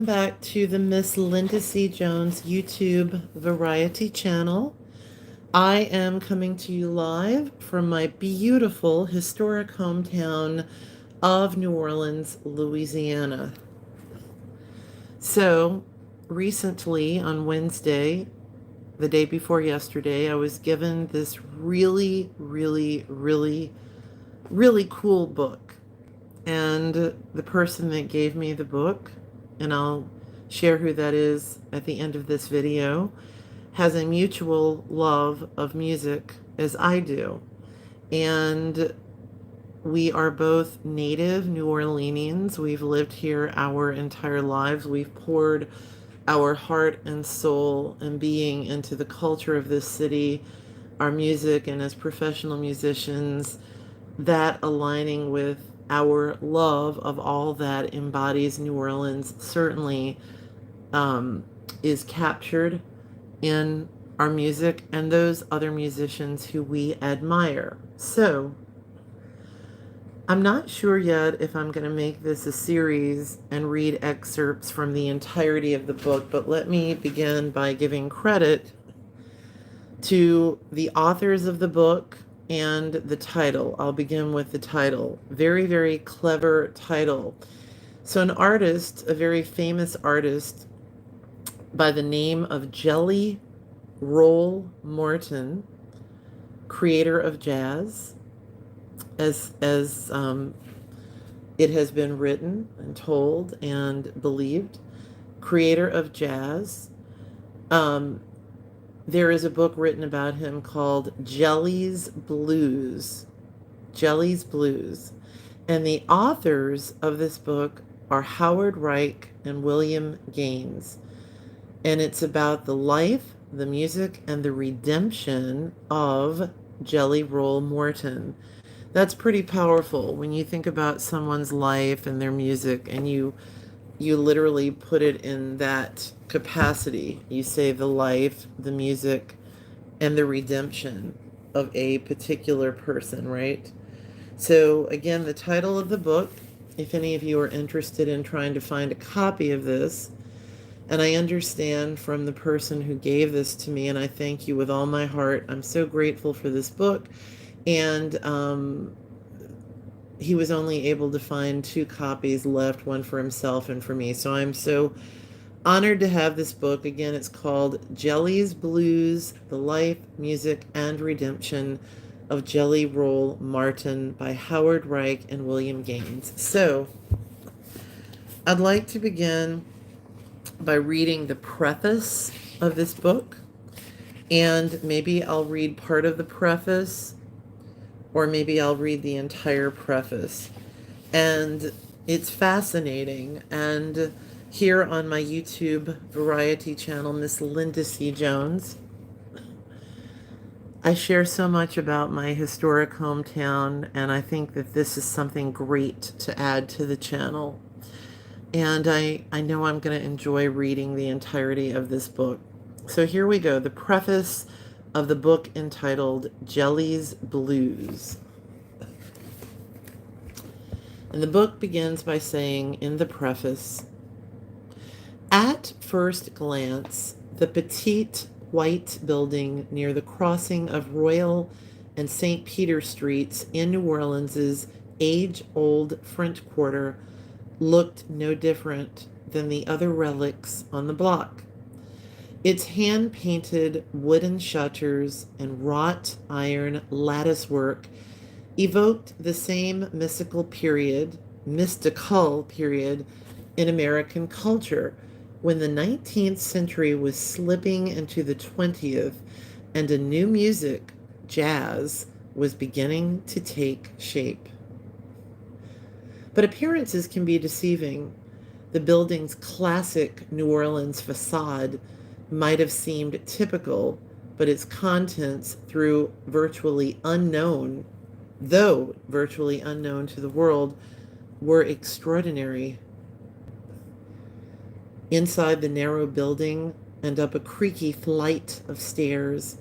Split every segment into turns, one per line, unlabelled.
Back to the Miss Linda C. Jones YouTube variety channel. I am coming to you live from my beautiful historic hometown of New Orleans, Louisiana. So, recently on Wednesday, the day before yesterday, I was given this really cool book. And the person that gave me the book, and I'll share who that is at the end of this video, has a mutual love of music as I do. And we are both native New Orleanians. We've lived here our entire lives. We've poured our heart and soul and being into the culture of this city, our music, and as professional musicians, that aligning with our love of all that embodies New Orleans certainly is captured in our music and those other musicians who we admire. So, I'm not sure yet if I'm going to make this a series and read excerpts from the entirety of the book, but let me begin by giving credit to the authors of the book and the title. I'll begin with the title. Very clever title. So an artist, a very famous artist by the name of Jelly Roll Morton, creator of jazz, as it has been written and told and believed, creator of jazz. There is a book written about him called Jelly's Blues. Jelly's Blues. And the authors of this book are Howard Reich and William Gaines. And it's about the life, the music, and the redemption of Jelly Roll Morton. That's pretty powerful when you think about someone's life and their music, and you literally put it in that capacity. You say the life, the music, and the redemption of a particular person, right? So again, the title of the book, if any of you are interested in trying to find a copy of this, and I understand from the person who gave this to me, and I thank you with all my heart. I'm so grateful for this book. And he was only able to find 2 copies left, one for himself and for me. So I'm so honored to have this book. Again, it's called Jelly's Blues, The Life, Music, and Redemption of Jelly Roll Morton by Howard Reich and William Gaines. So I'd like to begin by reading the preface of this book. And maybe I'll read part of the preface, or maybe I'll read the entire preface. And it's fascinating. And here on my YouTube variety channel, Miss Linda C. Jones, I share so much about my historic hometown, and I think that this is something great to add to the channel. And I know I'm going to enjoy reading the entirety of this book. So here we go. The preface of the book entitled Jelly's Blues. And the book begins by saying in the preface, at first glance, the petite white building near the crossing of Royal and St. Peter Streets in New Orleans's age-old French Quarter looked no different than the other relics on the block. Its hand-painted wooden shutters and wrought iron lattice work evoked the same mystical period in American culture when the 19th century was slipping into the 20th and a new music, jazz, was beginning to take shape. But appearances can be deceiving. The building's classic New Orleans facade might have seemed typical, but its contents, though virtually unknown to the world, were extraordinary. Inside the narrow building and up a creaky flight of stairs,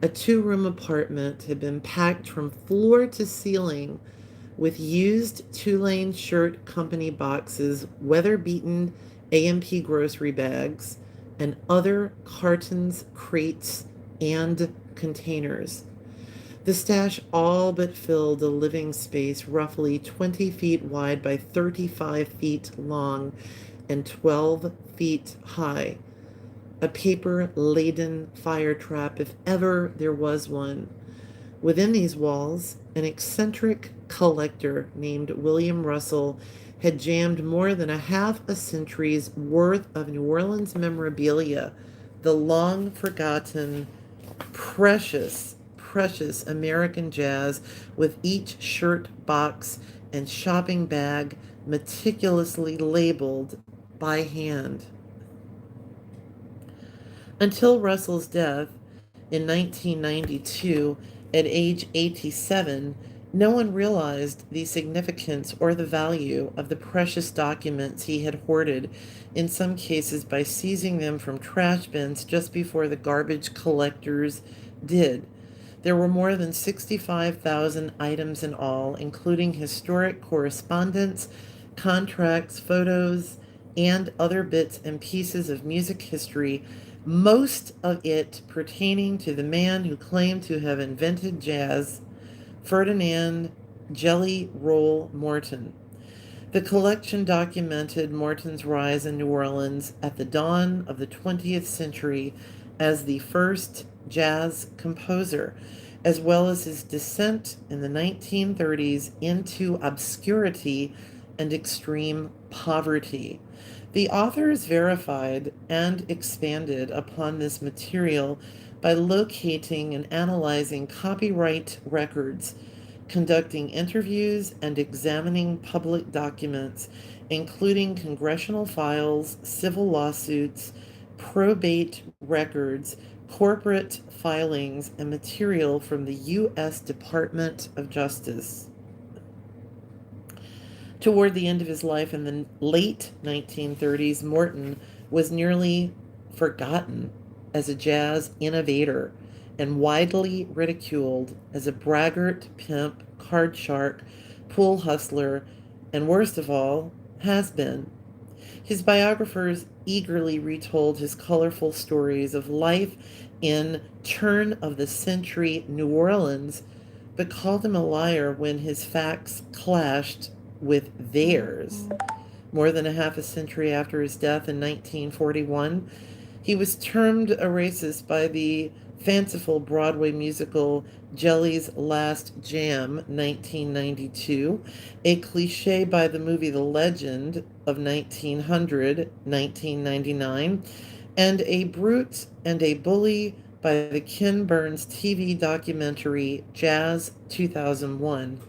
a 2-room apartment had been packed from floor to ceiling with used 2-lane shirt company boxes, weather-beaten A&P grocery bags, and other cartons, crates, and containers. The stash all but filled a living space roughly 20 feet wide by 35 feet long and 12 feet high. A paper-laden fire trap, if ever there was one. Within these walls, an eccentric collector named William Russell had jammed more than a half a century's worth of New Orleans memorabilia, the long-forgotten, precious American jazz, with each shirt box and shopping bag meticulously labeled by hand. Until Russell's death in 1992, at age 87, no one realized the significance or the value of the precious documents he had hoarded, in some cases by seizing them from trash bins just before the garbage collectors did. There were more than 65,000 items in all, including historic correspondence, contracts, photos, and other bits and pieces of music history, most of it pertaining to the man who claimed to have invented jazz, Ferdinand Jelly Roll Morton. The collection documented Morton's rise in New Orleans at the dawn of the 20th century as the first jazz composer, as well as his descent in the 1930s into obscurity and extreme poverty. The authors verified and expanded upon this material by locating and analyzing copyright records, conducting interviews, and examining public documents, including congressional files, civil lawsuits, probate records, corporate filings, and material from the U.S. Department of Justice. Toward the end of his life in the late 1930s, Morton was nearly forgotten as a jazz innovator and widely ridiculed as a braggart, pimp, card shark, pool hustler, and worst of all, has-been. His biographers eagerly retold his colorful stories of life in turn-of-the-century New Orleans, but called him a liar when his facts clashed with theirs. More than a half a century after his death in 1941, he was termed a racist by the fanciful Broadway musical Jelly's Last Jam, 1992, a cliche by the movie The Legend of 1999, and a brute and a bully by the Ken Burns TV documentary Jazz 2001.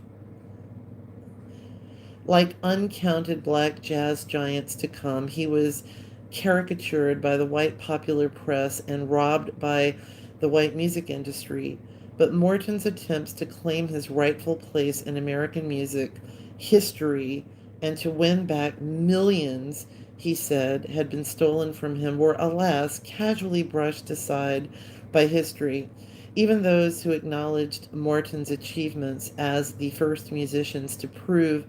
Like uncounted black jazz giants to come, he was caricatured by the white popular press and robbed by the white music industry. But Morton's attempts to claim his rightful place in American music history and to win back millions, he said, had been stolen from him were, alas, casually brushed aside by history. Even those who acknowledged Morton's achievements as the first musicians to prove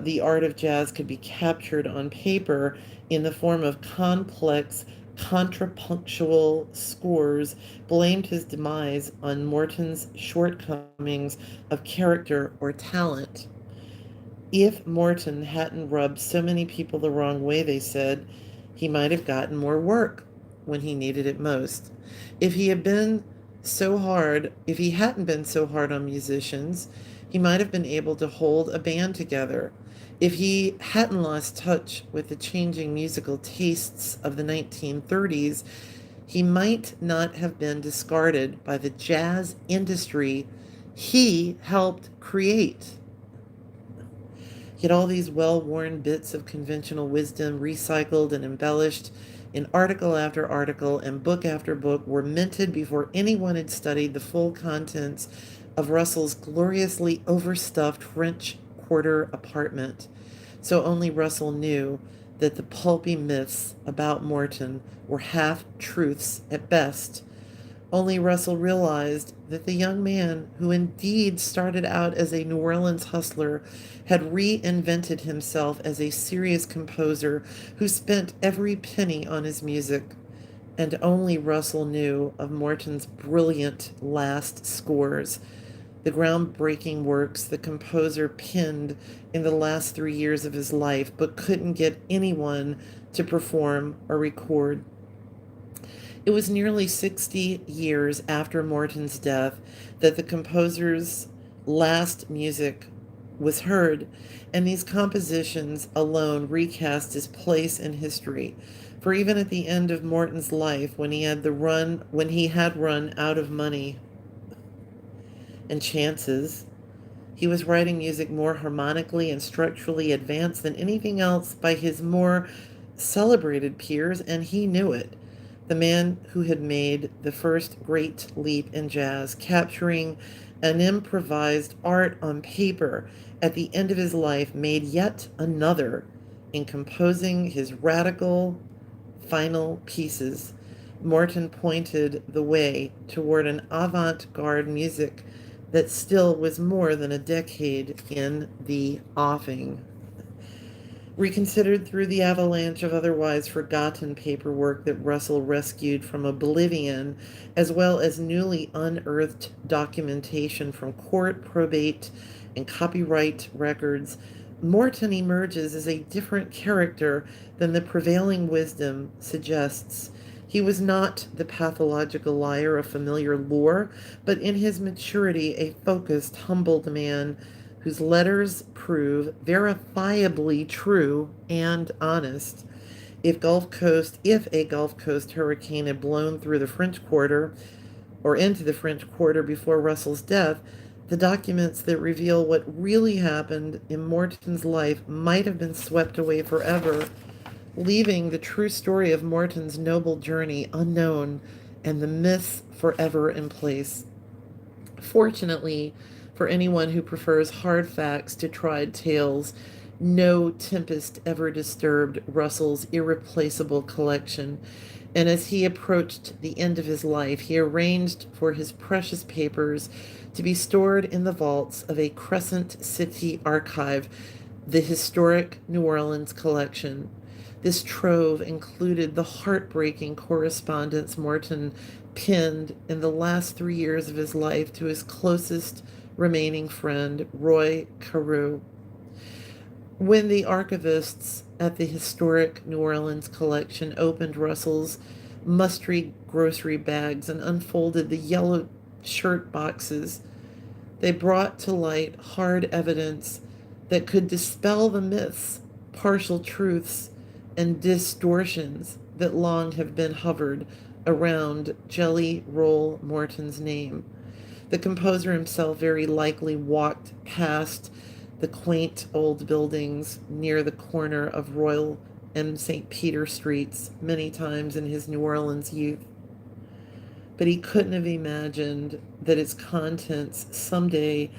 the art of jazz could be captured on paper in the form of complex, contrapunctual scores, blamed his demise on Morton's shortcomings of character or talent. If Morton hadn't rubbed so many people the wrong way, they said, he might have gotten more work when he needed it most. If he hadn't been so hard on musicians, he might have been able to hold a band together. If he hadn't lost touch with the changing musical tastes of the 1930s, he might not have been discarded by the jazz industry he helped create. Yet all these well-worn bits of conventional wisdom, recycled and embellished in article after article and book after book, were minted before anyone had studied the full contents of Russell's gloriously overstuffed French Quarter apartment. So only Russell knew that the pulpy myths about Morton were half-truths at best. Only Russell realized that the young man, who indeed started out as a New Orleans hustler, had reinvented himself as a serious composer who spent every penny on his music. And only Russell knew of Morton's brilliant last scores, the groundbreaking works the composer penned in the last 3 years of his life, but couldn't get anyone to perform or record. It was nearly 60 years after Morton's death that the composer's last music was heard, and these compositions alone recast his place in history. For even at the end of Morton's life, when he had run out of money and chances, he was writing music more harmonically and structurally advanced than anything else by his more celebrated peers, and he knew it. The man who had made the first great leap in jazz, capturing an improvised art on paper at the end of his life, made yet another in composing his radical final pieces. Morton pointed the way toward an avant-garde music that still was more than a decade in the offing. Reconsidered through the avalanche of otherwise forgotten paperwork that Russell rescued from oblivion, as well as newly unearthed documentation from court, probate, and copyright records, Morton emerges as a different character than the prevailing wisdom suggests. He was not the pathological liar of familiar lore, but in his maturity a focused, humbled man whose letters prove verifiably true and honest. If a Gulf Coast hurricane had blown through the French Quarter or into the French Quarter before Russell's death, the documents that reveal what really happened in Morton's life might have been swept away forever, leaving the true story of Morton's noble journey unknown and the myths forever in place. Fortunately, for anyone who prefers hard facts to tried tales, no tempest ever disturbed Russell's irreplaceable collection, and as he approached the end of his life, he arranged for his precious papers to be stored in the vaults of a Crescent City archive, the historic New Orleans collection. This trove included the heartbreaking correspondence Morton penned in the last 3 years of his life to his closest remaining friend, Roy Carew. When the archivists at the historic New Orleans collection opened Russell's musty grocery bags and unfolded the yellow shirt boxes, they brought to light hard evidence that could dispel the myths, partial truths, and distortions that long have been hovered around Jelly Roll Morton's name. The composer himself very likely walked past the quaint old buildings near the corner of Royal and St. Peter Streets many times in his New Orleans youth. But he couldn't have imagined that its contents someday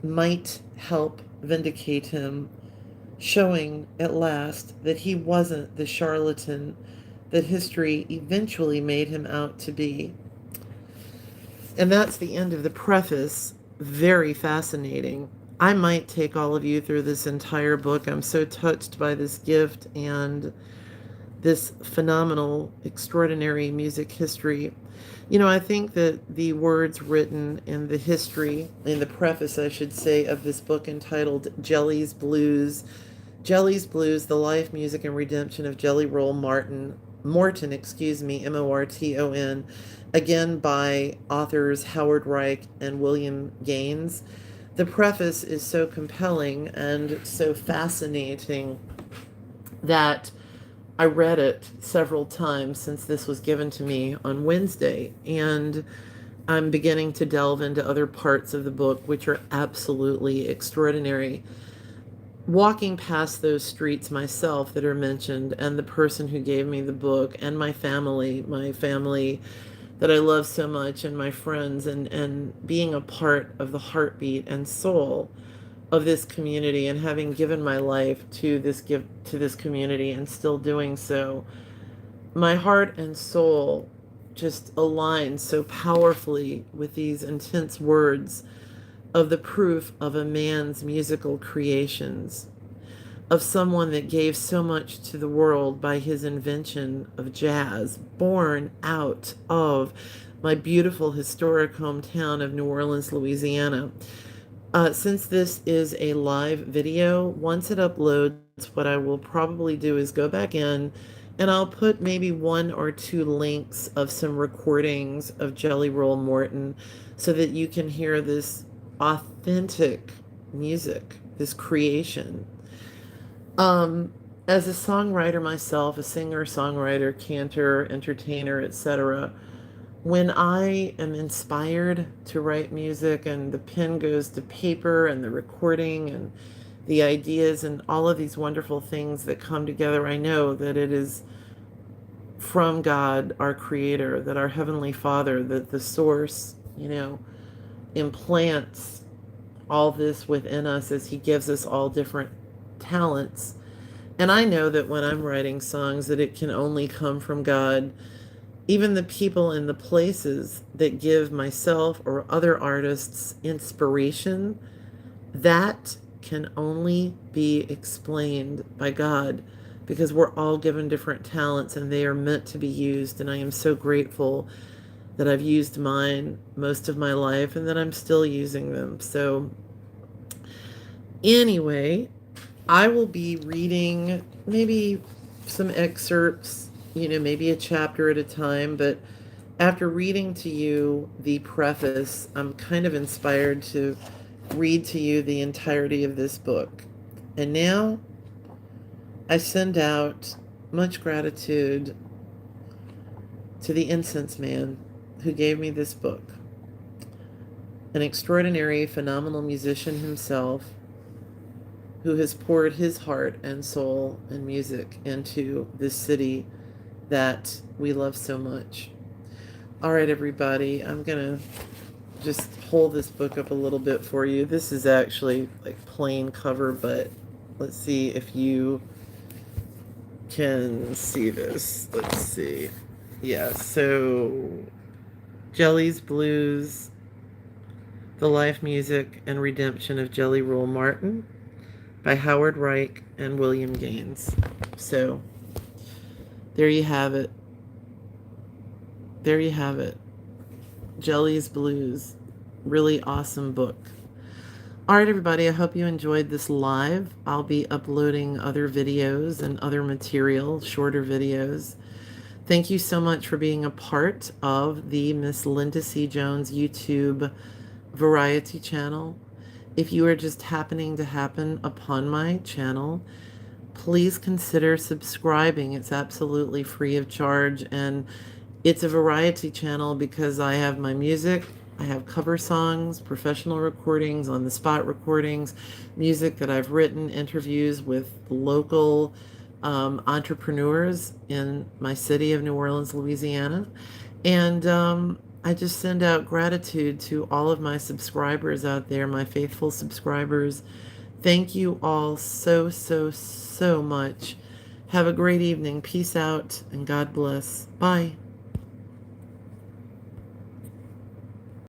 might help vindicate him, showing at last that he wasn't the charlatan that history eventually made him out to be. And that's the end of the preface. Very fascinating. I might take all of you through this entire book. I'm so touched by this gift and this phenomenal, extraordinary music history. You know, I think that the words written in the history, in the preface, I should say, of this book entitled Jelly's Blues, The Life, Music, and Redemption of Jelly Roll Morton, Morton, Morton, again by authors Howard Reich and William Gaines. The preface is so compelling and so fascinating that I read it several times since this was given to me on Wednesday, and I'm beginning to delve into other parts of the book, which are absolutely extraordinary. Walking past those streets myself that are mentioned, and the person who gave me the book, and my family that I love so much, and my friends, and being a part of the heartbeat and soul of this community, and having given my life to this community and still doing so, my heart and soul just align so powerfully with these intense words of the proof of a man's musical creations, of someone that gave so much to the world by his invention of jazz, born out of my beautiful historic hometown of New Orleans, Louisiana. Since this is a live video, once it uploads, what I will probably do is go back in and I'll put maybe 1 or 2 links of some recordings of Jelly Roll Morton so that you can hear this authentic music, this creation. As a songwriter myself, a singer, songwriter, cantor, entertainer, etc., when I am inspired to write music and the pen goes to paper and the recording and the ideas and all of these wonderful things that come together, I know that it is from God, our Creator, that our Heavenly Father, that the source, implants all this within us as He gives us all different talents. And I know that when I'm writing songs that it can only come from God. Even the people and the places that give myself or other artists inspiration, that can only be explained by God, because we're all given different talents and they are meant to be used. And I am so grateful that I've used mine most of my life and that I'm still using them. So anyway, I will be reading maybe some excerpts, maybe a chapter at a time, but after reading to you the preface, I'm kind of inspired to read to you the entirety of this book. And now I send out much gratitude to the INCENSE Man who gave me this book, an extraordinary, phenomenal musician himself, who has poured his heart and soul and music into this city that we love so much. All right, everybody, I'm going to just hold this book up a little bit for you. This is actually like plain cover, but let's see if you can see this. Let's see. Yeah, so Jelly's Blues, The Life, Music, and Redemption of Jelly Roll Morton by Howard Reich and William Gaines. So there you have it. There you have it. Jelly's Blues. Really awesome book. All right, everybody, I hope you enjoyed this live. I'll be uploading other videos and other material, shorter videos. Thank you so much for being a part of the Miss Linda C. Jones YouTube variety channel. If you are just happening to happen upon my channel, please consider subscribing. It's absolutely free of charge, and it's a variety channel because I have my music, I have cover songs, professional recordings, on-the-spot recordings, music that I've written, interviews with local entrepreneurs in my city of New Orleans, Louisiana. And I just send out gratitude to all of my subscribers out there, my faithful subscribers. Thank you all so, so, so much. Have a great evening. Peace out and God bless. Bye.